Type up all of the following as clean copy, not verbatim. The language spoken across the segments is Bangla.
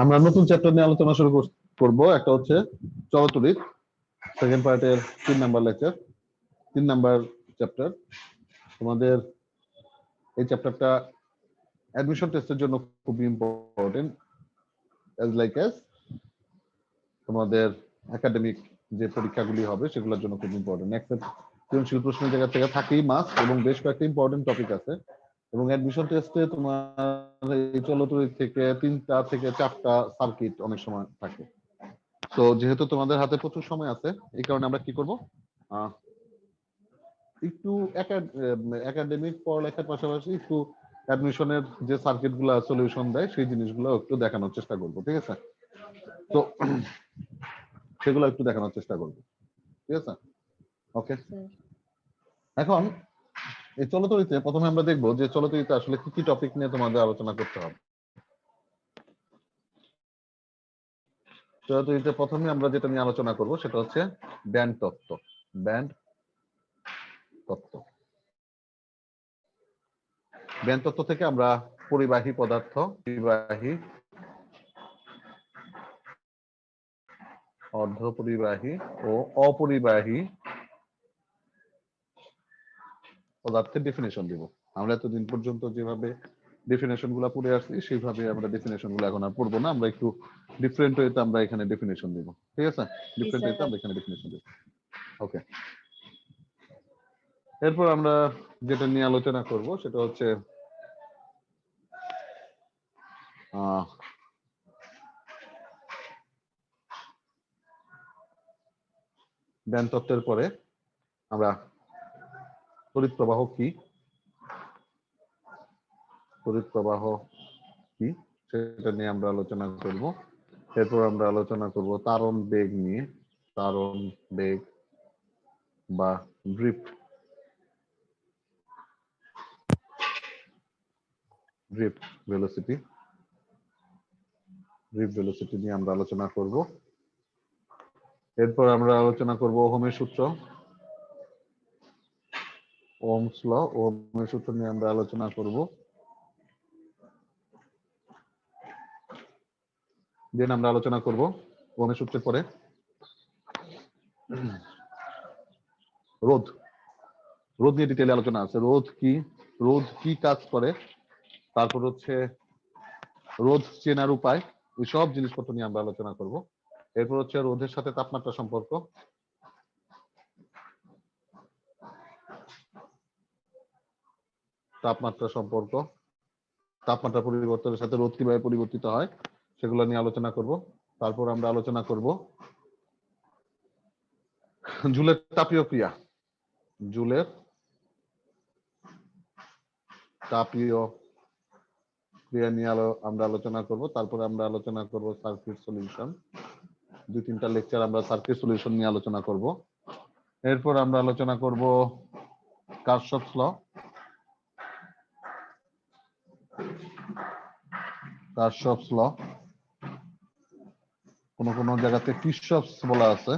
আমরা নতুন চ্যাপ্টার নিয়ে আলোচনা শুরু করব। একটা হচ্ছে চলতরিৎ, সেকেন্ড পার্টের 3 নাম্বার লেকচার, 3 নাম্বার চ্যাপ্টার। তোমাদের এই চ্যাপ্টারটা অ্যাডমিশন টেস্টের জন্য খুব ইম্পর্টেন্ট, অ্যাজ তোমাদের একাডেমিক যে পরীক্ষাগুলি হবে সেগুলোর জন্য খুব ইম্পর্টেন্ট। নেক্সট সৃজনশীল প্রশ্নের জায়গা থেকে থাকেই মাস এবং বেশ কয়েকটা ইম্পর্টেন্ট টপিক আছে। এবং অ্যাডমিশন টেস্টে তোমার এই চলতরিৎ থেকে 3টা থেকে 4টা সার্কিট অনেক সময় থাকে। তো যেহেতু তোমাদের হাতে প্রচুর সময় আছে, এই কারণে আমরা কি করব, একটু একাডেমিক পড়ালেখার পাশাপাশি একটু অ্যাডমিশনের যে সার্কিটগুলো সলিউশন দেয় সেই জিনিসগুলো একটু দেখানোর চেষ্টা করব। ঠিক আছে? তো সেগুলো একটু দেখানোর চেষ্টা করব। ঠিক আছে? ওকে। এখন এই চলতরিতে প্রথমে আমরা দেখব যে চলতরিতে আসলে কি কি টপিক নিয়ে তোমাদের আলোচনা করতে হবে। চলতরিতে প্রথমে আমরা যেটা নিয়ে আলোচনা করব সেটা হচ্ছে ব্যান্ড তত্ত্ব। ব্যান্ড তত্ত্ব ব্যান্ড তত্ত্ব থেকে আমরা পরিবাহী পদার্থ, পরিবাহী, অর্ধপরিবাহী ও অপরিবাহী পদার্থের ডেফিনেশন দিব। আমরা এতদিন পর্যন্ত যেভাবে ডেফিনেশন গুলা পড়ে আসছি সেইভাবে আমরা ডেফিনেশন গুলো এখন আর পড়বো না, আমরা একটু ডিফারেন্ট ওয়েতে আমরা এখানে ডেফিনেশন দিব। ঠিক আছে? ডিফারেন্ট ওয়েতে আমরা এখানে ডেফিনেশন দিব। ওকে। এরপর আমরা যেটা নিয়ে আলোচনা করব সেটা হচ্ছে ব্যান্ড তত্ত্বের পরে আমরা তড়িৎ প্রবাহ কি, তড়িৎ প্রবাহ কি সেটা নিয়ে আমরা আলোচনা করব। এরপর আমরা আলোচনা করব তারণ বেগ নিয়ে, তারণ বেগ বা drift, drift velocity, drift velocity নিয়ে আমরা আলোচনা করব। এরপর আমরা আলোচনা করব ওহমের সূত্র, ওহমস ল, ওহমের সূত্র নিয়ে আমরা আলোচনা করব। দেন আমরা আলোচনা করব ওহমের সূত্রের পরে রোধ, রোধ নিয়ে ডিটেইলে আলোচনা আছে। রোধ কি, রোধ কি কাজ করে, তারপর হচ্ছে রোধ চেনার উপায়, এই সব জিনিসপত্র নিয়ে আমরা আলোচনা করব। এরপর হচ্ছে রোধের সাথে তাপমাত্রা সম্পর্ক, তাপমাত্রা সম্পর্ক, তাপমাত্রা পরিবর্তনের সাথে রোধ কিভাবে পরিবর্তিত হয় সেগুলো নিয়ে আলোচনা করব। তারপর আমরা আলোচনা করব জুলের তাপীয় ক্রিয়া, জুলের তাপীয় ক্রিয়া নিয়ে আমরা আলোচনা করব। তারপরে আমরা আলোচনা করব সার্কিট সলিউশন, 2-3টা লেকচার আমরা সার্কিট সলিউশন নিয়ে আলোচনা করব। এরপর আমরা আলোচনা করব কারশফস ল, কারশফস ল, কোন কোন জায়গাতে কিরশফস বলা আছে।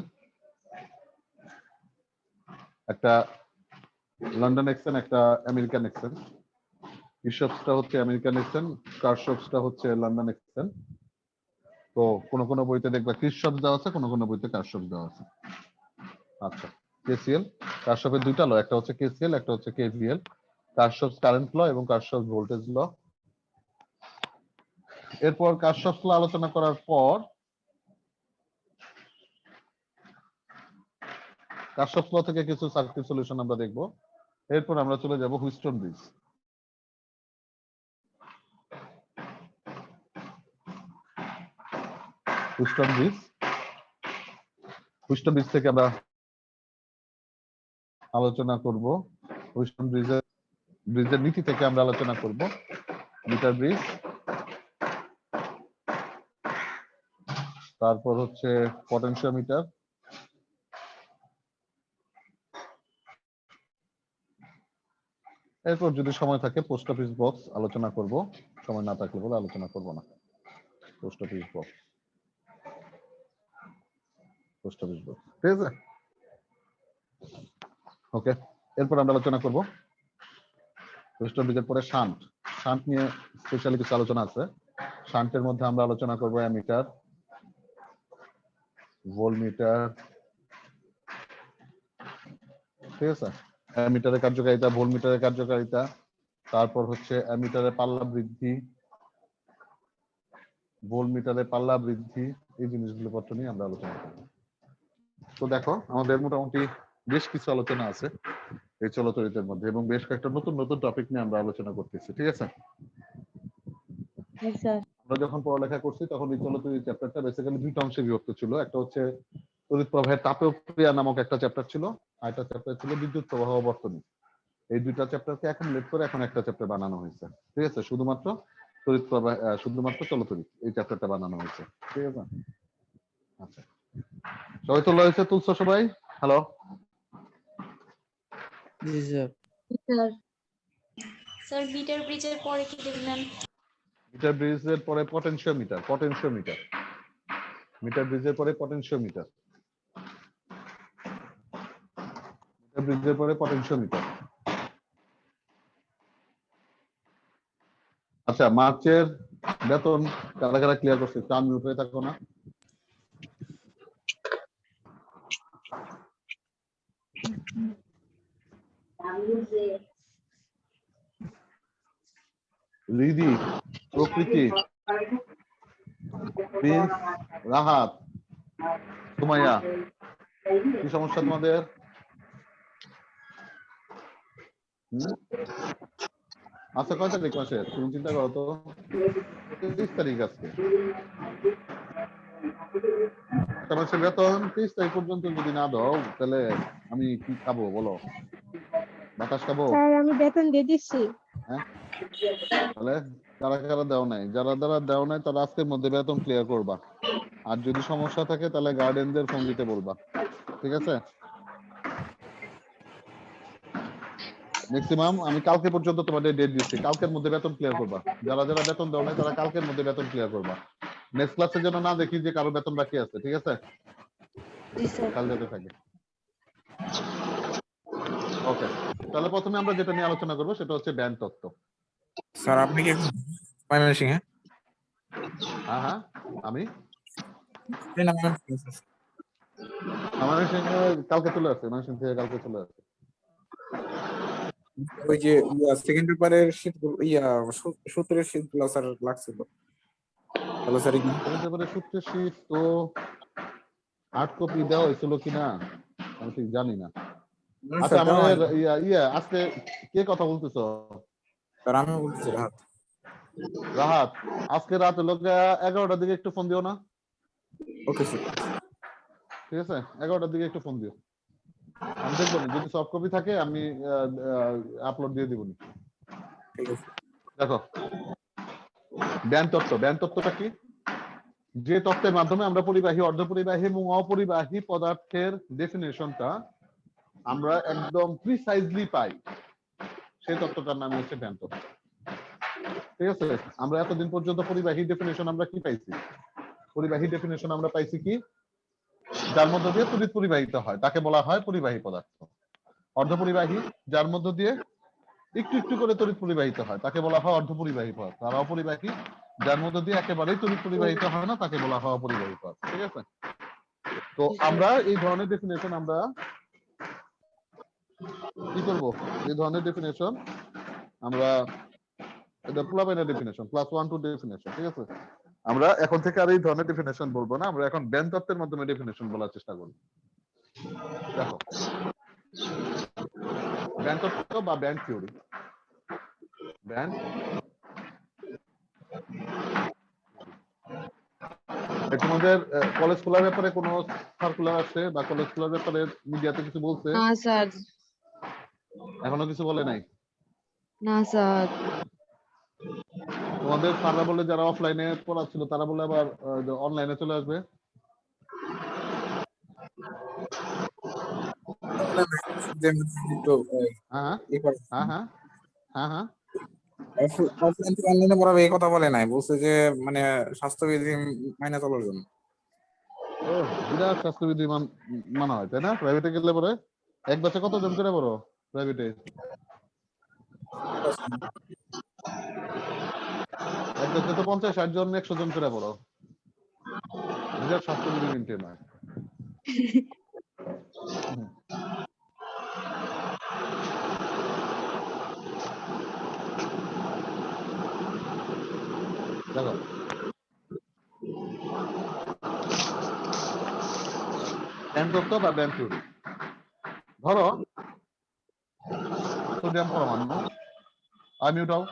একটা লন্ডন এক্সেন, একটা আমেরিকান এক্সেন। কিরশফসটা হচ্ছে আমেরিকান এক্সেন, কারশফসটা হচ্ছে লন্ডন এক্সেন। তো কোন কোন বইতে দেখবা কিরশফস দেওয়া আছে, কোন কোন বইতে কারশফস দেওয়া আছে। আচ্ছা, কেসিএল, কারশফের 2টা ল, একটা হচ্ছে কেসিএল, একটা হচ্ছে কেভিএল। কারশফস কারেন্ট ল এবং কারশফস ভোল্টেজ ল। এরপর কারশফস ল আলোচনা করার পর কারশফস ল থেকে কিছু সার্কিট সলিউশন আমরা দেখব। এরপর আমরা চলে যাব Wheatstone bridge. Wheatstone bridge, Wheatstone bridge থেকে আমরা আলোচনা করব হুইস্টন ব্রিজের নীতি থেকে আমরা আলোচনা করব মিটার ব্রিজ। তারপর হচ্ছে পটেনশিওমিটার, এরপর যদি সময় থাকে পোস্ট অফিস বক্স আলোচনা করব, সময় না থাকলে বলে আলোচনা করব না। Post office box, post office box, ঠিক আছে? ওকে। এরপর আমরা আলোচনা করব হুইস্টন ব্রিজের পরে শান্ট, শান্ট নিয়ে স্পেশালি কিছু আলোচনা আছে। শান্টের মধ্যে আমরা আলোচনা করব অ্যামিটার, ভোল্টমিটার, ঠিক আছে। অ্যামিটারের কার্যকারিতা, ভোল্টমিটারের কার্যকারিতা, তারপর হচ্ছে অ্যামিটারের পাল্লা বৃদ্ধি, ভোল্টমিটারের পাল্লা বৃদ্ধি, এই জিনিসগুলো পত্র নিয়ে আমরা আলোচনা করব। তো দেখো আমাদের মোটামুটি বেশ কিছু আলোচনা আছে এই চলতরিতের মধ্যে এবং বেশ কয়েকটা নতুন নতুন টপিক নিয়ে আমরা আলোচনা করতেছি, ঠিক আছে। আমরা যখন পড়ালেখা করছি তখন এই চলতরিত চ্যাপ্টারটা বেসিক্যালি দুইটা অংশে বিভক্ত ছিল। একটা হচ্ছে তড়িৎ প্রবাহের তাপীয় ক্রিয়া নামক একটা চ্যাপ্টার ছিল, আর একটা চ্যাপ্টার ছিল বিদ্যুৎ প্রবাহ ও বর্তনী। এই দুইটা চ্যাপ্টারকে অ্যাকুমুলেট করে এখন একটা চ্যাপ্টার বানানো হয়েছে, ঠিক আছে। শুধুমাত্র তড়িৎ প্রবাহ, শুধুমাত্র চলতরিত, এই চ্যাপ্টারটা বানানো হয়েছে, ঠিক আছে। আচ্ছা, সবাই তোলা হয়েছে? তুলছো সবাই? হ্যালো। জি স্যার। স্যার স্যার মিটার ব্রিজের পরে কি দেখলেন? মিটার ব্রিজের পরে পটেনশিওমিটার, পটেনশিওমিটার, মিটার ব্রিজের পরে পটেনশিওমিটার, মিটার ব্রিজের পরে পটেনশিওমিটার। আচ্ছা, মার্চের বেতন কারা কারা ক্লিয়ার করছে? চান মিউট হয়ে থাকো না। রিদি, প্রকৃতি, প্রিন্স, রাহাত, সুমাইয়া, কি সমস্যা তোমাদের? আচ্ছা, কয় তারিখ মাসের? তুমি চিন্তা করো তো। 30 তারিখ আজকে। একটা মাসের বেতন 30 তারিখ পর্যন্ত যদি না দাও তাহলে আমি কি খাবো বলো? বাতাস খাবো? স্যার আমি বেতন দিয়ে দিচ্ছি। হ্যাঁ, তাহলে কারা কারা দেও নাই? যারা যারা দেও নাই তারা আজকের মধ্যে বেতন ক্লিয়ার করবা। আর যদি সমস্যা থাকে তাহলে গার্ডেনদের ফোন দিতে বলবা, ঠিক আছে। ম্যাক্সিমাম আমি কালকে পর্যন্ত তোমাদের ডেট দিচ্ছি, কালকের মধ্যে বেতন ক্লিয়ার করবা। যারা যারা বেতন দেও নাই তারা কালকের মধ্যে বেতন ক্লিয়ার করবা। নেক্সট ক্লাসে যেন না দেখি যে কারো বেতন বাকি আছে, ঠিক আছে। কাল যেতে থাকে। ওকে, তাহলে প্রথমে আমরা যেটা নিয়ে আলোচনা করবো সেটা হচ্ছে ব্যান্ড তত্ত্ব। স্যার আপনি কি ময়মনসিংহ? হ্যাঁ হ্যাঁ, আমি ময়মনসিংহ। আমার সঙ্গে কালকে চলে আসছে, মানুষের থেকে কালকে চলে আসছে। ওই যে সেকেন্ড পেপারের শীটগুলো সূত্রের শীটগুলো স্যার লাগছিল। হ্যালো স্যার, সূত্রের শীট তো হার্ড কপি দেওয়া হয়েছিল কিনা আমি ঠিক জানি না। আচ্ছা, আমাদের আজকে কে কথা বলতেছো? স্যার আমি বলতেছি রাহাত। রাহাত, আজকে রাত হলো 11টার দিকে একটু ফোন দিও না। Okay sir. ঠিক আছে, 11টার দিকে একটু ফোন দিও। আমি দেখবো যদি সফট কপি থাকে আমি আপলোড দিয়ে দিব। ঠিক আছে। দেখো, ব্যান্ড তত্ত্ব, ব্যান্ড তত্ত্বটা কি? যে তত্ত্বের মাধ্যমে আমরা পরিবাহী, অর্ধপরিবাহী এবং অপরিবাহী পদার্থের ডেফিনেশনটা আমরা একদম প্রিসাইজলি পাই, সেই তত্ত্বটার নাম হচ্ছে ব্যান্ড তত্ত্ব, ঠিক আছে। আমরা এতদিন পর্যন্ত পরিবাহী ডেফিনেশন আমরা কি পাইছি? পরিবাহী ডেফিনেশন আমরা পাইছি কি? যার মধ্য দিয়ে তড়িৎ পরিবাহিত হয় তাকে বলা হয় পরিবাহী পদার্থ। অর্ধপরিবাহী, যার মধ্য দিয়ে একটু একটু করে তড়িৎ পরিবাহিত হয় তাকে বলা হয় অর্ধপরিবাহী পদার্থ। আর অপরিবাহী, যার মধ্য দিয়ে একেবারেই তড়িৎ পরিবাহিত হয় না তাকে বলা হয় অপরিবাহী পদার্থ, ঠিক আছে। তো আমরা এই ধরনের ডেফিনেশন আমরা কি করব? এই ধরনের ডেফিনেশন আমরা, এটা প্লাবেনের ডেফিনেশন, ক্লাস 1 2 ডেফিনেশন, ঠিক আছে। আমরা এখন থেকে আর এই ধরনের ডেফিনেশন বলবো না, আমরা এখন ব্যান্ড তত্ত্বের মাধ্যমে ডেফিনেশন বলার চেষ্টা করব। দেখো, ব্যান্ড তত্ত্ব বা ব্যান্ড থিওরি, ব্যান্ড তোমাদের কলেজ খোলার ব্যাপারে কোনো সার্কুলার আছে বা কলেজ খোলার ব্যাপারে মিডিয়াতে কিছু বলছে? না স্যার। এখনো কিছু বলে নাই? না স্যার। তোমাদের স্যাররা বলে যারা অফলাইনে পড়াচ্ছিল তারা বলে আবার অনলাইনে চলে আসবে। হ্যাঁ হ্যাঁ হ্যাঁ হ্যাঁ হ্যাঁ, অফলাইন থেকে অনলাইনে পড়াবে এই কথা বলে নাই, বলছে যে মানে স্বাস্থ্যবিধি মাইনে চলার জন্য। ও, বিরাট স্বাস্থ্যবিধি মানা হয়, তাই না? প্রাইভেটে গেলে পরে এক ব্যাচে কতজন করে পড়ো প্রাইভেটে? একটা তো 50-60 জন 100 জন করে পড়ো, বিরাট স্বাস্থ্যবিধি মেনটেন হয়। দেখো ব্যান্ড তত্ত্ব বা ব্যান্ড থিওরি, ধরো সোডিয়াম পরমাণু আমি উঠাও,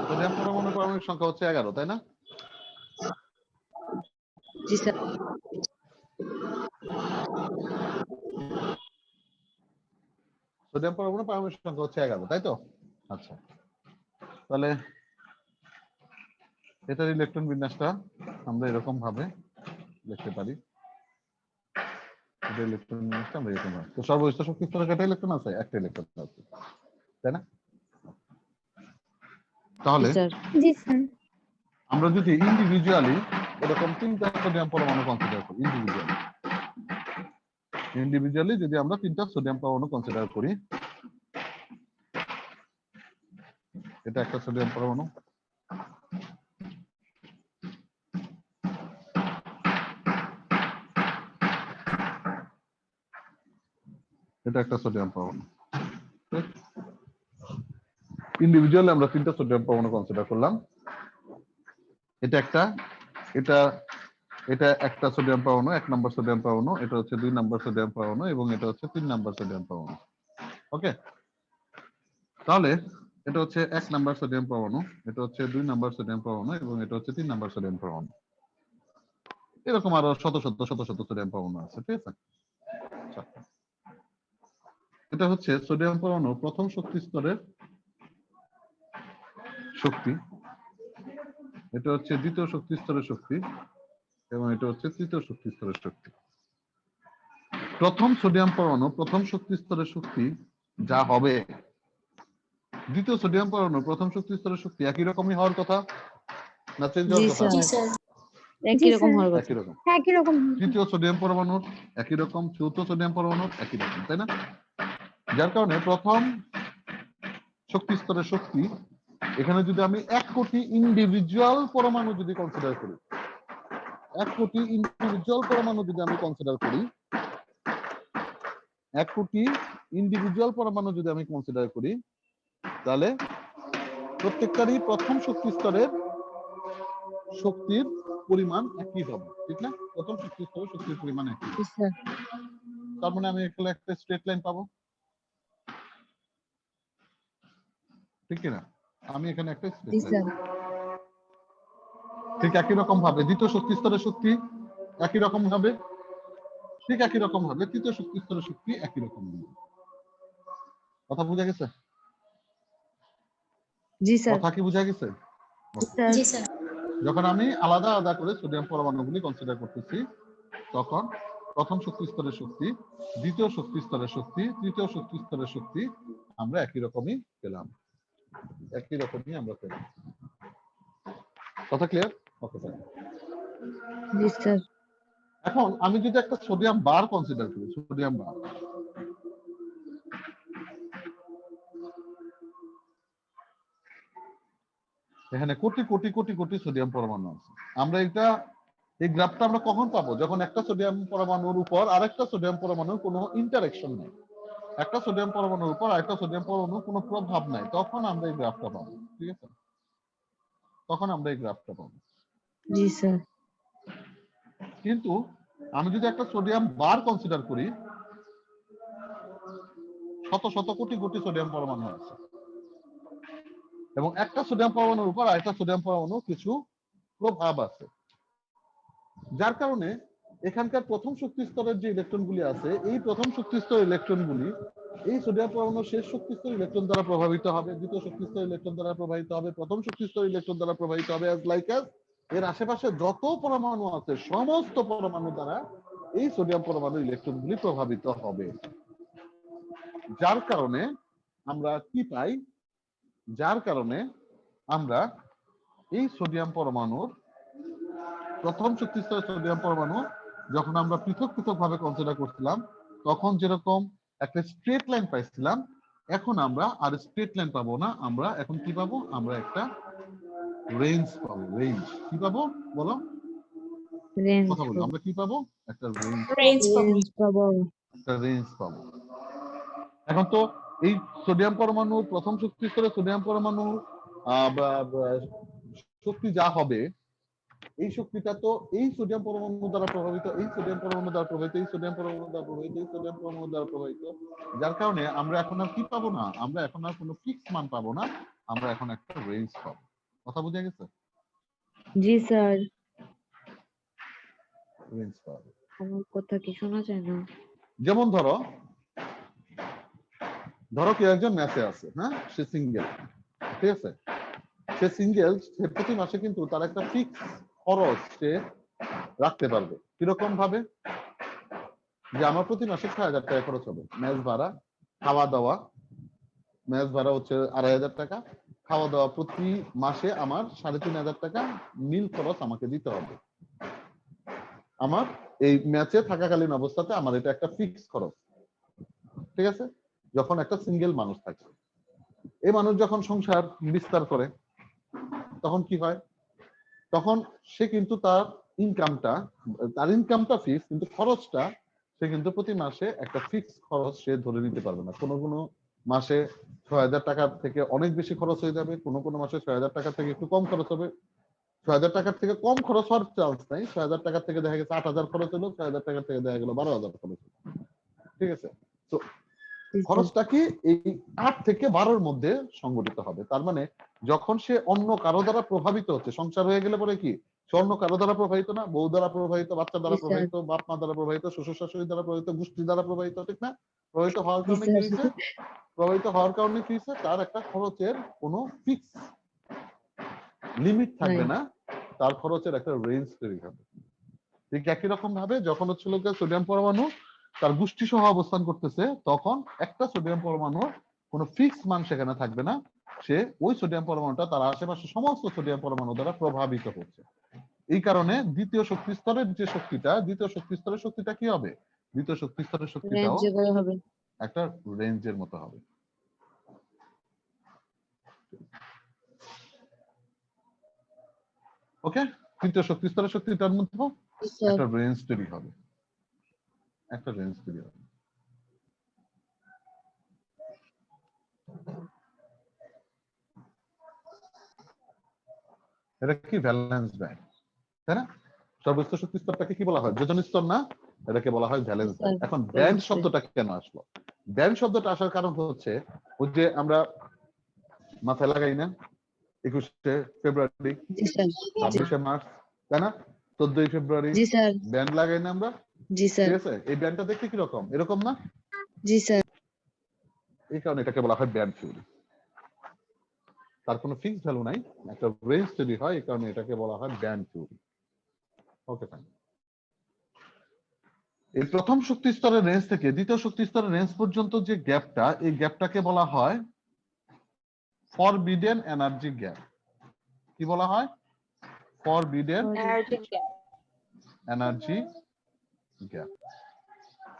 সোডিয়াম পরমাণুর পারমাণবিক সংখ্যা হচ্ছে 11, তাই না? জি স্যার। সোডিয়াম পরমাণুর পারমাণবিক সংখ্যা হচ্ছে 11, তাই তো? আচ্ছা, তাহলে এটার ইলেকট্রন বিন্যাসটা আমরা এরকম ভাবে লিখতে পারি। এটা ইলেকট্রন বিন্যাসটা আমরা এরকম ভাবে, তো সর্বোচ্চ শক্তি স্তরে কয়টা ইলেকট্রন আছে? একটা ইলেকট্রন আছে, তাই না? তাহলে জি স্যার। জি স্যার। আমরা যদি ইন্ডিভিজুয়ালি এরকম 3টা সোডিয়াম পরমাণু কনসিডার করি, ইন্ডিভিজুয়ালি যদি আমরা 3টা সোডিয়াম পরমাণু কনসিডার করি, এটা একটা সোডিয়াম পরমাণু, এটা একটা সোডিয়াম পরমাণু। ইন্ডিভিজুয়ালি আমরা 3টা সোডিয়াম পরমাণু কনসিডার করলাম। এটা একটা, এটা এটা একটা সোডিয়াম পরমাণু, 1 নম্বর সোডিয়াম পরমাণু, এটা হচ্ছে 2 নম্বর সোডিয়াম পরমাণু এবং এটা হচ্ছে 3 নম্বর সোডিয়াম পরমাণু। ওকে, তাহলে এটা হচ্ছে 1 নম্বর সোডিয়াম পরমাণু, এটা হচ্ছে 2 নম্বর সোডিয়াম পরমাণু এবং এটা হচ্ছে 3 নম্বর সোডিয়াম পরমাণু। এরকম আরো শত শত সোডিয়াম পরমাণু আছে, ঠিক আছে? আচ্ছা, এটা হচ্ছে সোডিয়াম পরমাণু প্রথম শক্তি স্তরের শক্তি, এটা হচ্ছে দ্বিতীয় শক্তি স্তরের শক্তি এবং এটা হচ্ছে তৃতীয় শক্তি স্তরের শক্তি। প্রথম সোডিয়াম পরমাণু প্রথম শক্তি স্তরের শক্তি যা হবে, দ্বিতীয় সোডিয়াম পরমাণু প্রথম শক্তি স্তরের শক্তি একই রকমই হওয়ার কথা না চেঞ্জ হওয়ার জি কথা? জি স্যার। স্যার। একই রকম হওয়ার কথা। একই রকম। একই রকম। তৃতীয় সোডিয়াম পরমাণুর একই রকম, চতুর্থ সোডিয়াম পরমাণুর একই রকম, তাই না? যার কারণে প্রথম শক্তি স্তরের শক্তি, এখানে যদি আমি 1 কোটি ইন্ডিভিজুয়াল পরমাণু যদি কনসিডার করি, 1 কোটি ইন্ডিভিজুয়াল পরমাণু যদি আমি কনসিডার করি, 1 কোটি ইন্ডিভিজুয়াল পরমাণু যদি আমি কনসিডার করি, তাহলে প্রত্যেকটারই প্রথম শক্তি স্তরের শক্তির পরিমাণ একই হবে, ঠিক না? প্রথম শক্তি স্তরের শক্তির পরিমাণ একই, জি স্যার। তার মানে আমি এখানে একটা স্ট্রেট লাইন পাবো, ঠিক কিনা? আমি এখানে একটা জি স্ট্রেট লাইন, স্যার। ঠিক একই রকম ভাবে দ্বিতীয় শক্তি স্তরের শক্তি একই রকম হবে, ঠিক একই রকম ভাবে তৃতীয় শক্তি স্তরের শক্তি একই রকম হবে। কথা বোঝা গেছে? জি স্যার। কথা কি বোঝা গেছে? স্যার। জি স্যার। যখন আমি আলাদা আলাদা করে সোডিয়াম পরমাণুগুলি কনসিডার করতেছি, তখন প্রথম শক্তি স্তরের শক্তি, দ্বিতীয় শক্তি স্তরের শক্তি, তৃতীয় শক্তি স্তরের শক্তি আমরা একই রকমই পেলাম, একই রকমই আমরা পেলাম। কথা ক্লিয়ার? Okay sir. জি স্যার। এখন আমি যদি একটা সোডিয়াম বার কনসিডার করি, সোডিয়াম বার, এখানে কোটি কোটি কোটি কোটি সোডিয়াম পরমাণু আছে। আমরা এটা, এই গ্রাফটা আমরা কখন পাবো? যখন একটা সোডিয়াম পরমাণুর উপর আরেকটা সোডিয়াম পরমাণুর কোনো ইন্টারেকশন নেই, একটা সোডিয়াম পরমাণুর উপর আরেকটা সোডিয়াম পরমাণুর কোনো প্রভাব নাই, তখন আমরা এই গ্রাফটা পাবো, ঠিক আছে? তখন আমরা এই গ্রাফটা পাবো। জি স্যার। কিন্তু আমি যদি একটা সোডিয়াম বার কনসিডার করি, শত শত কোটি কোটি সোডিয়াম পরমাণু আছে এবং একটা সোডিয়াম পরমাণুর উপর আরেকটা সোডিয়াম পরমাণু কিছু প্রভাব আছে, যার কারণে এখানকার প্রথম শক্তি স্তরের যে ইলেকট্রনগুলি আছে, এই প্রথম শক্তি স্তরের ইলেকট্রনগুলি এই সোডিয়াম পরমাণুর শেষ শক্তি স্তরের ইলেকট্রন দ্বারা প্রভাবিত হবে, দ্বিতীয় শক্তি স্তরের ইলেকট্রন দ্বারা প্রভাবিত হবে, প্রথম শক্তি স্তরের ইলেকট্রন দ্বারা প্রভাবিত হবে, অ্যাজ লাইক অ্যাজ এর আশেপাশে যত পরমাণু আছে সমস্ত পরমাণু দ্বারা এই সোডিয়াম পরমাণুর ইলেকট্রনগুলি প্রভাবিত হবে। যার কারণে আমরা কি পাই? যার কারণে আমরা এই সোডিয়াম পরমাণুর প্রথম শক্তি স্তরের সোডিয়াম পরমাণু যখন আমরা পৃথক পৃথক ভাবে কনসিডার করছিলাম, তখন যেরকম একটা স্ট্রেট লাইন পাইছিলাম, এখন আমরা আর স্ট্রেট লাইন পাবো না, আমরা এখন কি পাবো, আমরা একটা রেঞ্জ পাবো। রেঞ্জ কি পাবো বলো, রেঞ্জ কথা বলো, আমরা কি পাবো, একটা রেঞ্জ, রেঞ্জ পাবো। রেঞ্জ পাবো। একটা রেঞ্জ পাবো। এখন তো এই সোডিয়াম পরমাণু, প্রথম শক্তি স্তরে সোডিয়াম পরমাণু শক্তি যা হবে, এই শক্তিটা তো এই সোডিয়াম পরমাণু দ্বারা প্রভাবিত, এই সোডিয়াম পরমাণু দ্বারা প্রভাবিত, এই সোডিয়াম পরমাণু দ্বারা প্রভাবিত, এই সোডিয়াম পরমাণু দ্বারা প্রভাবিত। যার কারণে আমরা এখন আর কি পাবো না, আমরা এখন আর কোনো ফিক্স মান পাবো না, আমরা এখন একটা রেঞ্জ পাবো। কথা বুঝে গেছে? জি স্যার। রেঞ্জ পাবো। আমার কথা কি শোনা যায় না? যেমন ধরো কেউ একজন ম্যাচে আছে, হ্যাঁ, সে সিঙ্গেল, ঠিক আছে, সে সিঙ্গেল, সে প্রতি মাসে কিন্তু তার একটা ফিক্স খরচ সে রাখতে পারবে। কিরকম ভাবে, যে আমার প্রতি মাসে ৬,০০০ টাকা খরচ হবে, ম্যাচ ভাড়া, খাওয়া দাওয়া, ম্যাচ ভাড়া হচ্ছে ২,৫০০ টাকা, খাওয়া দাওয়া প্রতি মাসে আমার ৩,৫০০ টাকা মিল খরচ আমাকে দিতে হবে। আমার এই ম্যাচে থাকাকালীন অবস্থাতে আমার এটা একটা ফিক্স খরচ, ঠিক আছে। যখন একটা সিঙ্গেল মানুষ থাকে, এই মানুষ যখন সংসার বিস্তার করে, তখন কি হয়, তখন সে কিন্তু তার ইনকামটা ফিক্স, কিন্তু খরচটা সে কিন্তু প্রতি মাসে একটা ফিক্স খরচ সে ধরে নিতে পারবে না। কোনো কোনো মাসে ৬,০০০ টাকার থেকে অনেক বেশি খরচ হয়ে যাবে, কোনো কোনো মাসে ৬,০০০ টাকার থেকে একটু কম খরচ হবে। ৬,০০০ টাকার থেকে কম খরচ হওয়ার চান্স নাই, ৬,০০০ টাকার থেকে দেখা গেছে ৮,০০০ খরচ হলো, ৬,০০০ টাকার থেকে দেখা গেল ১২,০০০ খরচ হলো, ঠিক আছে। তো জি স্যার। খরচটা কি এই ৮ থেকে ১২-র মধ্যে সংগঠিত হবে। তার মানে যখন সে অন্য কারো দ্বারা প্রভাবিত হচ্ছে, সংসার হয়ে গেলে পরে কি, সে অন্য কারো দ্বারা প্রভাবিত না, বউ দ্বারা প্রভাবিত, বাচ্চা দ্বারা জি স্যার। প্রভাবিত, বাপ মা দ্বারা প্রভাবিত, শ্বশুর শাশুড়ি দ্বারা প্রভাবিত, গোষ্ঠী দ্বারা প্রভাবিত, ঠিক না? প্রভাবিত হওয়ার জি কারণে কি স্যার। হয়েছে, প্রভাবিত হওয়ার কারণে কি হয়েছে, তার একটা খরচের কোনো ফিক্স লিমিট থাকবে নাই। না, তার খরচের একটা রেঞ্জ তৈরি হবে। ঠিক একই রকম ভাবে যখন হচ্ছিল সোডিয়াম পরমাণু তার গোষ্ঠী সহ অবস্থান করতেছে, তখন একটা সোডিয়াম পরমাণুর কোনো ফিক্স মান সেখানে থাকবে না, সে ওই সোডিয়াম পরমাণুটা তার আশেপাশে সমস্ত সোডিয়াম পরমাণু দ্বারা প্রভাবিত হচ্ছে। এই কারণে দ্বিতীয় শক্তি স্তরের যে শক্তিটা, দ্বিতীয় শক্তি স্তরের শক্তিটা কি হবে, দ্বিতীয় শক্তি স্তরের শক্তিটাও রেঞ্জ করে হবে। একটা রেঞ্জের মতো হবে। ওকে, তৃতীয় শক্তি স্তরের শক্তিটার মধ্যে জি স্যার। একটা রেঞ্জ তৈরি হবে, একটা রেঞ্জ তৈরি হবে। এটা কি ভ্যালেন্স ব্যান্ড, তাই না? সর্বোচ্চ শক্তি স্তরটাকে কি বলা হয়, যোজন স্তর না, এটাকে বলা হয় ভ্যালেন্স ব্যান্ড। এখন ব্যান্ড শব্দটা কেন আসলো, ব্যান্ড শব্দটা আসার কারণ হচ্ছে ওই যে আমরা মাথায় লাগাই না 21শে ফেব্রুয়ারি, জি স্যার। 26শে মার্চ, তাই না, 14ই ফেব্রুয়ারি জি স্যার। ব্যান্ড লাগাই না আমরা, জি স্যার। ঠিক আছে। এই ব্যান্ডটা দেখতে কিরকম, এরকম না? জি স্যার। এই কারণে এটাকে বলা হয় ব্যান্ড থিওরি। তার কোনো ফিক্স ভ্যালু নাই, একটা রেঞ্জ তৈরি হয়, এই কারণে এটাকে বলা হয় ব্যান্ড থিওরি। ওকে, ফাইন। এই প্রথম শক্তি স্তরের রেঞ্জ থেকে দ্বিতীয় শক্তি স্তরের রেঞ্জ পর্যন্ত যে গ্যাপটা, এই গ্যাপটাকে বলা হয় ফরবিডেন এনার্জি গ্যাপ। কি বলা হয়, forbidden energy gap,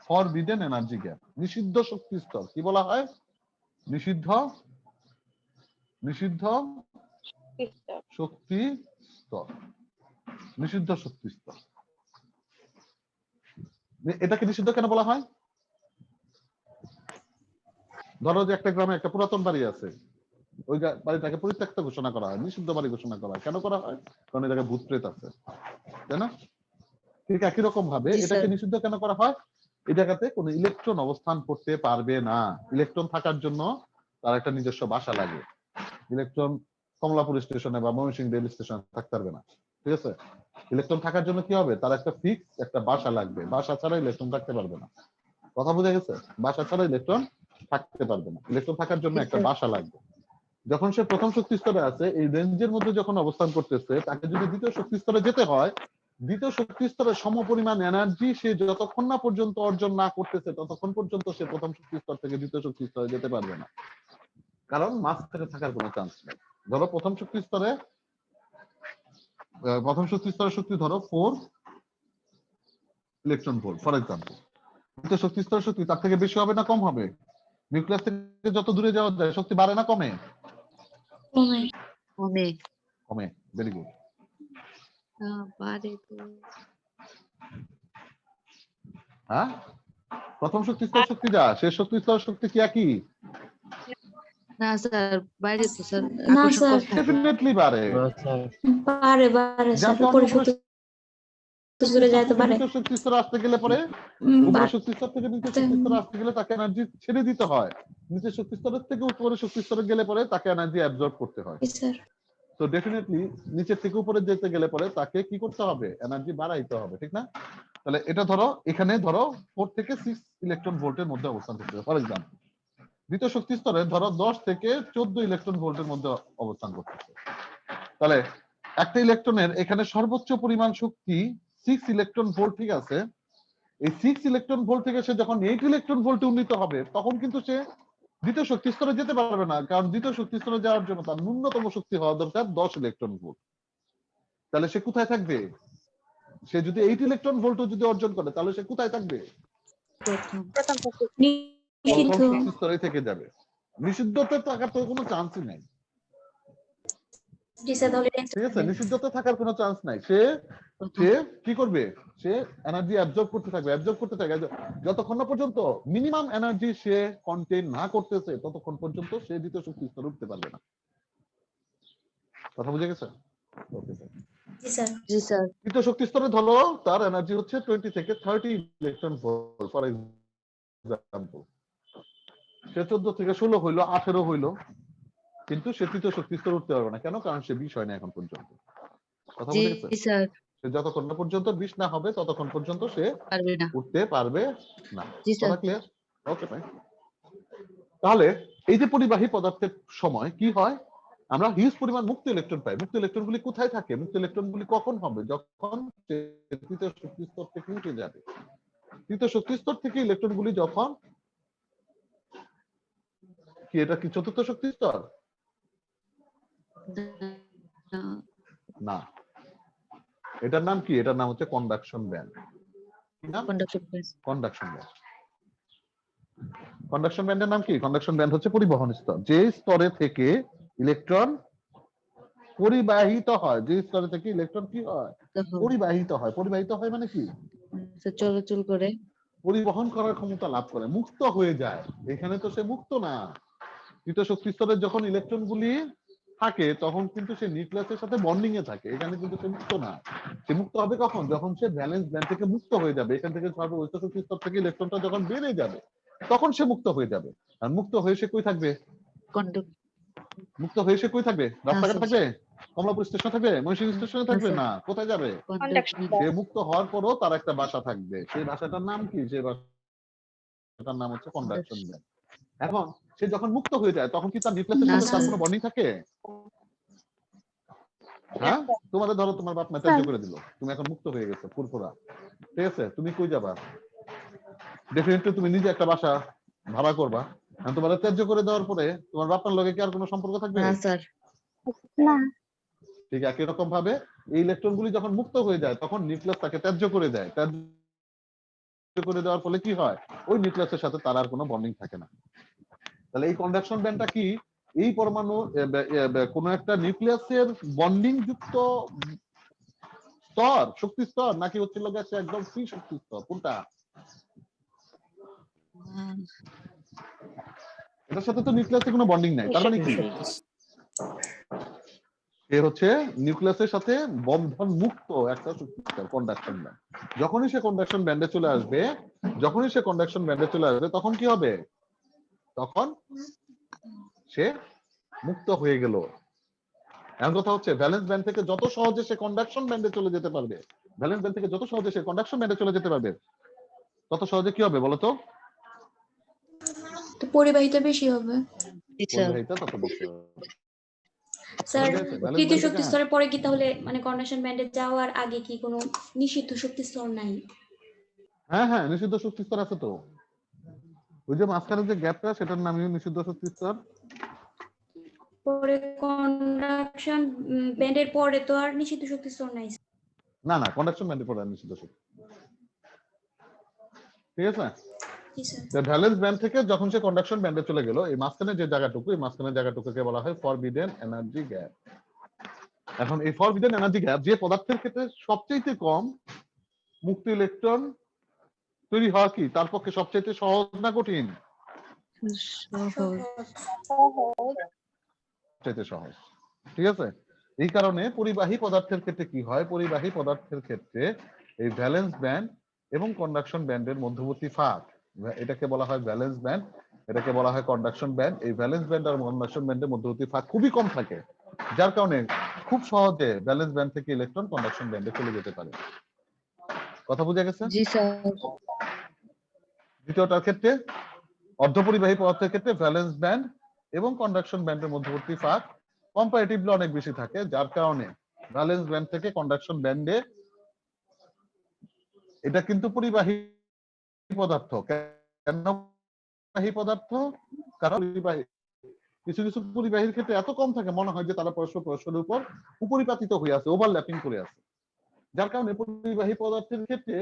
forbidden energy gap, নিষিদ্ধ শক্তি স্তর। কি বলা হয়, নিষিদ্ধ শক্তি স্তর, নিষিদ্ধ শক্তি স্তর। এটাকে নিষিদ্ধ কেন বলা হয়, ধরো যে একটা গ্রামে একটা পুরাতন বাড়ি আছে, ওই বাড়িটাকে পরিত্যক্ত ঘোষণা করা হয়, নিষিদ্ধ বাড়ি ঘোষণা করা হয়। কেন করা হয়, কারণ এই জায়গায় ভূত প্রেত আছে, তাই না? ঠিক একই রকম ভাবে জি এটাকে স্যার। নিষিদ্ধ কেন করা হয়, এই জায়গাতে কোনো ইলেকট্রন অবস্থান করতে পারবে না। ইলেকট্রন থাকার জন্য তার একটা নিজস্ব বাসা লাগে। ইলেকট্রন কমলাপুর স্টেশনে বা ময়মনসিংহ রেল স্টেশনে থাকতে পারবে না, ঠিক আছে। ইলেকট্রন থাকার জন্য কি হবে, তার একটা ফিক্স একটা বাসা লাগবে, বাসা ছাড়া ইলেকট্রন থাকতে পারবে না। কথা বুঝে গেছে, বাসা ছাড়া ইলেকট্রন থাকতে পারবে না, ইলেকট্রন থাকার জন্য জি একটা স্যার। বাসা লাগবে। যখন সে প্রথম শক্তি স্তরে আছে, এই রেঞ্জের মধ্যে যখন অবস্থান করতেছে, তাকে যদি দ্বিতীয় শক্তি স্তরে যেতে হয়, দ্বিতীয় শক্তি স্তরের সমপরিমাণ এনার্জি সে যতক্ষণ না পর্যন্ত অর্জন না করতেছে, ততক্ষণ পর্যন্ত সে প্রথম শক্তি স্তর থেকে দ্বিতীয় শক্তি স্তরে যেতে পারবে না, কারণ মাঝখানে থাকার কোনো চান্স নেই। ধরো প্রথম শক্তি স্তরের শক্তি ধরো 4 ইলেকট্রন ভোল্ট ফর এক্সাম্পল, দ্বিতীয় শক্তি স্তরের শক্তি তার থেকে বেশি হবে না কম হবে, নিউক্লিয়াস থেকে যত দূরে যাওয়া যায় শক্তি বাড়ে না কমে? কমে। কমে। কমে। Very good. বাড়ে তো। হ্যাঁ, প্রথম শক্তি স্তর শক্তি যা, শেষ শক্তি স্তর শক্তি কি একই? না স্যার, বাইরে তো স্যার না আকর্ষণ স্যার, কম থাকে। ডেফিনেটলি বাড়ে। বাড়ে বাড়ে স্যার, যাতে উপরে আমরা শক্তি স্তরে যায় তো বাড়ে। নিচের শক্তি স্তরে আসতে গেলে পরে উপরের শক্তি স্তর থেকে নিচের শক্তি স্তরে আসতে গেলে তাকে এনার্জি ছেড়ে দিতে হয়, নিচের শক্তি স্তরের থেকে উপরের শক্তি স্তরে গেলে পরে তাকে এনার্জি অ্যাবজর্ব করতে হয়। স্যার তো ডেফিনেটলি নিচের থেকে উপরে যেতে গেলে পরে তাকে কি করতে হবে? এনার্জি বাড়াইতে হবে, ঠিক না? তাহলে এটা ধরো এখানে ধরো 4 থেকে 6 ইলেকট্রন ভোল্টের মধ্যে অবস্থান করতে হবে ফর এক্সাম্পল। দ্বিতীয় শক্তি স্তরে ধরো 10 থেকে 14 ইলেকট্রন ভোল্টের মধ্যে অবস্থান করতেছে। তাহলে একটা ইলেকট্রনের এখানে সর্বোচ্চ পরিমাণ শক্তি 6 ইলেকট্রন ভোল্ট, ঠিক আছে? এই 6 ইলেকট্রন ভোল্ট থেকে সে যখন 8 ইলেকট্রন ভোল্টে উন্নীত হবে তখন কিন্তু সে দ্বিতীয় শক্তি স্তরে যেতে পারবে না, কারণ দ্বিতীয় শক্তি স্তরে যাওয়ার জন্য তার ন্যূনতম শক্তি হওয়া দরকার 10 ইলেকট্রন ভোল্ট। তাহলে সে কোথায় থাকবে? সে যদি 8 ইলেকট্রন ভোল্টও যদি অর্জন করে তাহলে সে কোথায় থাকবে? প্রথম। নিষিদ্ধ। প্রথম শক্তি স্তরে থেকে যাবে। নিষিদ্ধতে থাকার তো কোনো চান্সই নাই, জি স্যার, তাহলে ঠিক আছে? নিষিদ্ধতে থাকার কোনো চান্স নাই। সে কি করবে? সে এনার্জি অ্যাবজর্ব করতে থাকবে, অ্যাবজর্ব করতে থাকবে, যতক্ষণ না পর্যন্ত মিনিমাম এনার্জি সে কন্টেইন না করতেছে ততক্ষণ পর্যন্ত সে দ্বিতীয় শক্তি স্তরে উঠতে পারবে না। কথা বুঝে গেছে? Okay sir. জি স্যার। জি স্যার। তৃতীয় শক্তি স্তরে ধরো তার এনার্জি হচ্ছে 20 থেকে 30 ইলেকট্রন ভোল্ট ফর এক্সাম্পল। সে 14 থেকে 16 হইলো, 18 হইলো, কিন্তু সে তৃতীয় শক্তি স্তরে উঠতে পারবে না। কেন? কারণ সে 20 হয় না এখন পর্যন্ত। কথা জি বুঝে গেছে? স্যার। সে যতক্ষণ না পর্যন্ত 20 না হবে ততক্ষণ পর্যন্ত সে পারবে না। উঠতে পারবে না। জি স্যার। কথা ক্লিয়ার? Okay fine. তাহলে এই যে পরিবাহী পদার্থের সময় কি হয়? আমরা হিউজ পরিমাণ মুক্ত ইলেকট্রন পাই। মুক্ত ইলেকট্রনগুলি কোথায় থাকে? মুক্ত ইলেকট্রনগুলি কখন হবে? যখন সে তৃতীয় শক্তি স্তর থেকে উঠে যাবে। তৃতীয় শক্তি স্তর থেকে ইলেকট্রনগুলি যখন কি, এটা কি চতুর্থ শক্তি স্তর? না, এটার নাম কি? এটার নাম হচ্ছে কন্ডাকশন ব্যান্ড। কি নাম? Conduction band. কন্ডাকশন ব্যান্ডের নাম কি? কন্ডাকশন ব্যান্ড হচ্ছে পরিবহন স্তর। যে স্তরে থেকে ইলেকট্রন পরিবাহিত হয়, যে স্তরে থেকে ইলেকট্রন কি হয়? পরিবাহিত হয়। পরিবাহিত হয় মানে কি? চলাচল করে, পরিবহন করার ক্ষমতা লাভ করে, মুক্ত হয়ে যায়। এখানে তো সে মুক্ত না। তৃতীয় শক্তি স্তরে যখন ইলেকট্রনগুলি থাকে তখন কিন্তু সে নিউক্লিয়াসের সাথে বন্ডিং এ থাকে, এখানে কিন্তু সে মুক্ত না। সে মুক্ত হবে কখন? যখন সে ভ্যালেন্স ব্যান্ড থেকে মুক্ত হয়ে যাবে। এখান থেকে সর্বোচ্চ শক্তি স্তর থেকে ইলেকট্রনটা যখন বেড়ে যাবে তখন সে মুক্ত হয়ে যাবে। আর মুক্ত হয়ে সে কই থাকবে? মুক্ত হয়ে সে কই থাকবে? রাস্তাঘাটে থাকবে? কমলাপুর স্টেশনে থাকবে? ময়মনসিংহ স্টেশনে থাকবে? না, কোথায় যাবে? সে মুক্ত হওয়ার পরও তার একটা বাসা থাকবে। সেই বাসাটার নাম কি? সেই বাসাটার নাম হচ্ছে কন্ডাকশন ব্যান্ড। এখন সে যখন মুক্ত হয়ে যায় তখন কি তার নিউক্লিয়াসের সাথে তার কোনো বন্ডিং থাকে? হ্যাঁ, তোমাদের ধরো তোমার বাপ মা ত্যায্য করে দিল, তুমি এখন মুক্ত হয়ে গেছো ফুরফুরা, ঠিক আছে? তুমি কই যাবা? ডেফিনেটলি তুমি নিজে একটা বাসা ভাড়া করবা। তোমার ত্যায্য করে দেওয়ার পরে তোমার বাপ মার লগে কি আর কোনো সম্পর্ক থাকবে? না স্যার। না। ঠিক একই রকম ভাবে এই ইলেকট্রনগুলি যখন মুক্ত হয়ে যায় তখন নিউক্লিয়াস তাকে ত্যায্য করে দেয়। ত্যায্য করে দেওয়ার ফলে কি হয়? ওই নিউক্লিয়াসের সাথে তার আর কোনো বন্ডিং থাকে না। তাহলে এই কন্ডাকশন ব্যান্ডটা কি? এই পরমাণু কোন একটা নিউক্লিয়াসের বন্ডিং যুক্ত স্তর, শক্তি স্তর, নাকি হচ্ছিল গেছে একদম ফ্রি শক্তি স্তর? কোনটা? এটার সাথে তো নিউক্লিয়াসের কোনো বন্ডিং নাই, তার মানে কি? এ হচ্ছে নিউক্লিয়াসের সাথে বন্ধন মুক্ত একটা শক্তি স্তর, কন্ডাকশন ব্যান্ড। যখনই সে কন্ডাকশন ব্যান্ডে চলে আসবে, তখন কি হবে? তখন সে মুক্ত হয়ে গেল। এখন কথা হচ্ছে ভ্যালেন্স ব্যান্ড থেকে যত সহজে সে কন্ডাকশন ব্যান্ডে চলে যেতে পারবে, ভ্যালেন্স ব্যান্ড থেকে যত সহজে সে কন্ডাকশন ব্যান্ডে চলে যেতে পারবে, তত সহজে কি হবে বলতো? তো পরিবাহিতা বেশি হবে। পরিবাহিতা তত বেশি হবে। স্যার, তৃতীয় শক্তি স্তরের পরে কি তাহলে মানে কন্ডাকশন ব্যান্ডে যাওয়ার আগে কি কোনো নিষিদ্ধ শক্তি স্তর নাই? হ্যাঁ হ্যাঁ, নিষিদ্ধ শক্তি স্তর আছে তো। ওই যে মাঝখানে যে গ্যাপটা, সেটার নামই নিষিদ্ধ শক্তি স্তর। পরে কন্ডাকশন ব্যান্ডের পরে তো আর নিষিদ্ধ শক্তি স্তর নাই। না না, কন্ডাকশন ব্যান্ডে পড়ে নিষিদ্ধ শক্তি, ঠিক আছে? জি স্যার। ভ্যালেন্স ব্যান্ড থেকে যখন সে কন্ডাকশন ব্যান্ডে চলে গেল, এই মাঝখানে যে জায়গাটুকু, এই মাঝখানের জায়গাটুকুকে বলা হয় ফরবিডেন এনার্জি গ্যাপ। এখন এই ফরবিডেন এনার্জি গ্যাপ যে পদার্থের ক্ষেত্রে সবচেয়ে কম মুক্ত ইলেকট্রন তৈরি হওয়া কি তার পক্ষে সবচেয়ে সহজ না কঠিন? সহজ। সবচেয়ে সহজ। ঠিক আছে, এই কারণে পরিবাহী পদার্থের ক্ষেত্রে কি হয়, পরিবাহী পদার্থের ক্ষেত্রে এই ভ্যালেন্স ব্যান্ড এবং কন্ডাকশন ব্যান্ডের মধ্যবর্তী ফাঁক, এটাকে বলা হয় ভ্যালেন্স ব্যান্ড, এটাকে বলা হয় কন্ডাকশন ব্যান্ড। এই ভ্যালেন্স ব্যান্ড আর কন্ডাকশন ব্যান্ডের মধ্যবর্তী ফাঁক খুবই কম থাকে, যার কারণে খুব সহজে ভ্যালেন্স ব্যান্ড থেকে ইলেকট্রন কন্ডাকশন ব্যান্ডে চলে যেতে পারে। কথা বোঝা গেছে? জি স্যার। দ্বিতীয়টার ক্ষেত্রে অর্ধপরিবাহী পদার্থের ক্ষেত্রে ভ্যালেন্স ব্যান্ড এবং কন্ডাকশন ব্যান্ডের মধ্যবর্তী ফাঁক কম্পারেটিভলি অনেক বেশি থাকে, যার কারণে ভ্যালেন্স ব্যান্ড থেকে কন্ডাকশন ব্যান্ডে, এটা কিন্তু পরিবাহী পদার্থ। কেন পরিবাহী পদার্থ? কারণ পরিবাহী কিছু কিছু পরিবাহীর ক্ষেত্রে এত কম থাকে মনে হয় যে তারা পরস্পরের উপর উপরিপাতিত হয়ে আছে, ওভারল্যাপিং করে আছে, যার কারণে পরিবাহী পদার্থের ক্ষেত্রে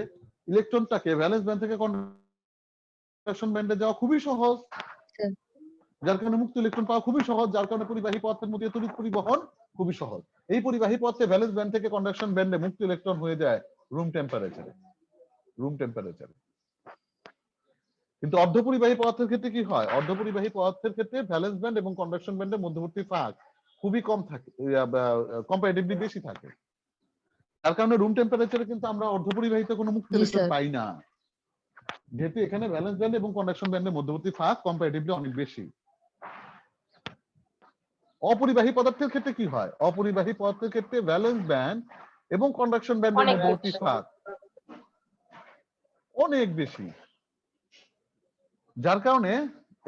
ইলেকট্রনটাকে ভ্যালেন্স ব্যান্ড থেকে কন্ডাকশন ব্যান্ডে যাওয়া খুবই সহজ, যার কারণে মুক্ত ইলেকট্রন পাওয়া খুবই সহজ, যার কারণে পরিবাহী পদার্থের মধ্যে তড়িৎ পরিবহন খুবই সহজ। এই পরিবাহী পদার্থে ভ্যালেন্স ব্যান্ড থেকে কন্ডাকশন ব্যান্ডে মুক্ত ইলেকট্রন হয়ে যায় রুম টেম্পারেচারে। কিন্তু অর্ধপরিবাহী পদার্থের ক্ষেত্রে কি হয়? অর্ধপরিবাহী পদার্থের ক্ষেত্রে ভ্যালেন্স ব্যান্ড এবং কন্ডাকশন ব্যান্ডের মধ্যবর্তী ফাঁক খুবই কম থাকে, কম্পারেটিভলি বেশি থাকে, তার কারণে রুম টেম্পারেচারে কিন্তু আমরা অর্ধপরিবাহিতে কোনো মুক্ত জি, ইলেকট্রন স্যার। পাই না, যেহেতু এখানে ভ্যালেন্স ব্যান্ড এবং কন্ডাকশন ব্যান্ডের মধ্যবর্তী ফাঁক কম্পারেটিভলি অনেক বেশি। অপরিবাহী পদার্থের ক্ষেত্রে কি হয়? অপরিবাহী পদার্থের ক্ষেত্রে ভ্যালেন্স ব্যান্ড এবং কন্ডাকশন ব্যান্ডের অনেক মধ্যবর্তী বেশি। ফাঁক অনেক বেশি, যার কারণে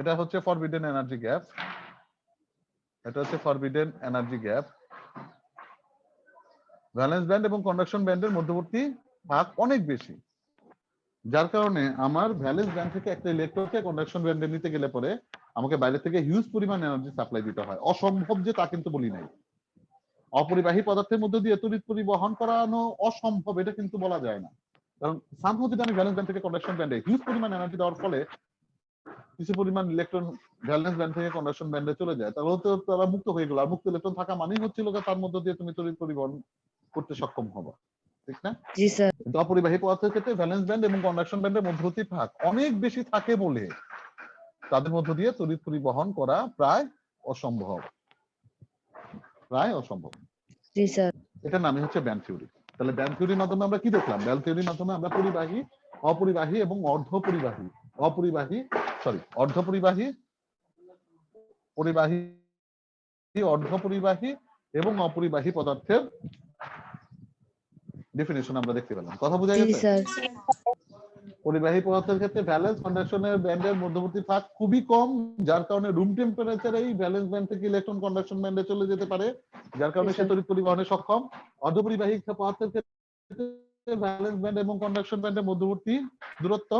এটা হচ্ছে ফরবিডেন এনার্জি গ্যাপ। এটা হচ্ছে forbidden energy gap. Valence band এবং কন্ডাকশন ব্যান্ডের মধ্যবর্তী ফাঁক অনেক বেশি, যার কারণে আমার ভ্যালেন্স ব্যান্ড থেকে একটা ইলেকট্রনকে কন্ডাকশন ব্যান্ডে নিতে গেলে পরে আমাকে বাইরে থেকে হিউজ পরিমাণ এনার্জি সাপ্লাই দিতে হয়। অসম্ভব যে তা কিন্তু বলি নাই, অপরিবাহী পদার্থের মধ্যে দিয়ে তড়িৎ পরিবহন করানো অসম্ভব এটা কিন্তু বলা যায় না, কারণ সামহাউ যদি আমি ভ্যালেন্স ব্যান্ড থেকে কন্ডাকশন ব্যান্ডে হিউজ পরিমাণ এনার্জি দেওয়ার ফলে কিছু পরিমাণ ইলেকট্রন ভ্যালেন্স ব্যান্ড থেকে কন্ডাকশন ব্যান্ডে চলে যায়, তাহলে তো তারা মুক্ত হয়ে গেল। আর মুক্ত ইলেকট্রন থাকা মানেই হচ্ছিল তার মধ্যে দিয়ে তুমি তড়িৎ পরিবহন করতে সক্ষম হবো, ঠিক না? জি স্যার। কিন্তু অপরিবাহী পদার্থের ক্ষেত্রে ভ্যালেন্স ব্যান্ড এবং কন্ডাকশন ব্যান্ডের মধ্যবর্তী ফাঁক অনেক বেশি থাকে বলে তাদের মধ্য দিয়ে তড়িৎ পরিবহন করা প্রায় অসম্ভব। জি স্যার। এটার নামই হচ্ছে ব্যান্ড থিওরি। তাহলে ব্যান্ড থিওরির মাধ্যমে আমরা কি দেখলাম? ব্যান্ড থিওরির মাধ্যমে আমরা পরিবাহী, অপরিবাহী এবং অর্ধপরিবাহী, অর্ধপরিবাহী, পরিবাহী, অর্ধপরিবাহী এবং অপরিবাহী পদার্থের ডেফিনিশন আমরা দেখতে পেলাম। কথা বোঝা জি গেছে? স্যার। পরিবাহী পদার্থের ক্ষেত্রে ভ্যালেন্স কন্ডাকশনের ব্যান্ডের মধ্যবর্তী ফাঁক খুবই কম, যার কারণে রুম টেম্পারেচারে এই ভ্যালেন্স ব্যান্ড থেকে ইলেকট্রন কন্ডাকশন ব্যান্ডে চলে যেতে পারে, যার কারণে সে তড়িৎ পরিবহনে সক্ষম। অর্ধপরিবাহী পদার্থের ক্ষেত্রে ভ্যালেন্স ব্যান্ড এবং কন্ডাকশন ব্যান্ডের মধ্যবর্তী দূরত্ব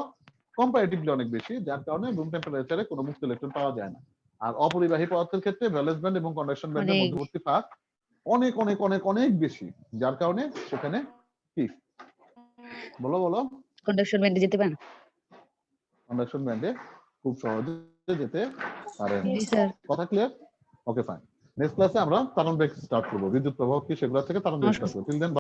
কম্পারেটিভলি অনেক বেশি, যার কারণে রুম টেম্পারেচারে কোনো মুক্ত ইলেকট্রন পাওয়া যায় না। আর অপরিবাহী পদার্থের ক্ষেত্রে ভ্যালেন্স ব্যান্ড এবং কন্ডাকশন ব্যান্ডের অনেক মধ্যবর্তী ফাঁক অনেক অনেক অনেক অনেক বেশি, যার কারণে সেখানে কি বলো কন্ডাকশন ব্যান্ডে যেতে পারেন। কন্ডাকশন ব্যান্ডে খুব সহজে যেতে পারেন। জি স্যার। কথা ক্লিয়ার? Okay fine. নেক্সট ক্লাসে আমরা তারণ বেগ স্টার্ট করব, বিদ্যুৎ প্রবাহ কি সেগুলো থেকে তারণ বেগ স্টার্ট করব। Till then